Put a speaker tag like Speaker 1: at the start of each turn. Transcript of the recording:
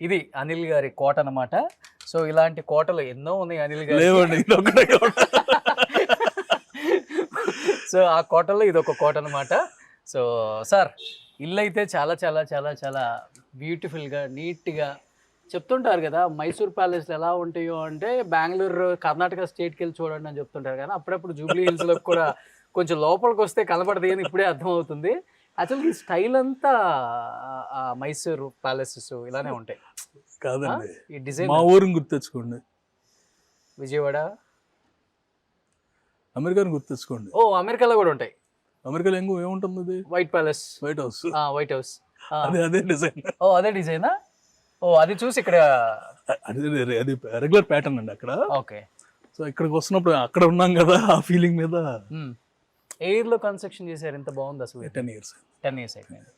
Speaker 1: ఇది అనిల్ గారి కోట అన్నమాట. సో ఇలాంటి కోటలు ఎన్నో ఉన్నాయి అనిల్ గారి.
Speaker 2: లేవండి, ఇది ఒకటే కోట.
Speaker 1: సో ఆ కోటలో ఇది ఒక కోట అనమాట. సో సార్, ఇల్లు అయితే చాలా చాలా చాలా చాలా బ్యూటిఫుల్గా నీట్గా చెప్తుంటారు కదా. మైసూర్ ప్యాలెస్లు ఎలా ఉంటాయో అంటే బెంగళూరు కర్ణాటక స్టేట్కి వెళ్ళి చూడండి అని చెప్తుంటారు, కానీ అప్పుడప్పుడు జూబ్లీ హిల్స్లో కూడా కొంచెం లోపలికి వస్తే కనబడదు అని ఇప్పుడే అర్థమవుతుంది. యాక్చువల్గా ఈ స్టైల్ అంతా మైసూర్ ప్యాలెసెస్ ఇలానే ఉంటాయి
Speaker 2: కాదండి,
Speaker 1: ఈ డిజైన్.
Speaker 2: మా ఊరిని గుర్తెచ్చుకోండి,
Speaker 1: విజయవాడ,
Speaker 2: అమెరికాని గుర్తెచ్చుకోండి.
Speaker 1: ఓ అమెరికాలో కూడా ఉంటాయి.
Speaker 2: అమెరికాలో ఏముంటుంది? అది
Speaker 1: white palace,
Speaker 2: white house.
Speaker 1: White house.
Speaker 2: అదే డిజైన్.
Speaker 1: ఓ అదే డిజైనా? ఓ అది చూసి ఇక్కడ.
Speaker 2: అది రెగ్యులర్ ప్యాటర్న్ అండి అక్కడ.
Speaker 1: ఓకే.
Speaker 2: సో ఇక్కడికి వస్తున్నప్పుడు అక్కడ ఉన్నాం కదా, ఆ ఫీలింగ్ మీద.
Speaker 1: ఎయిర్లో కన్స్ట్రక్షన్ చేశారు, ఎంత బాగుంది అసలు.
Speaker 2: 10 years.
Speaker 1: 10 years అయిపోయింది.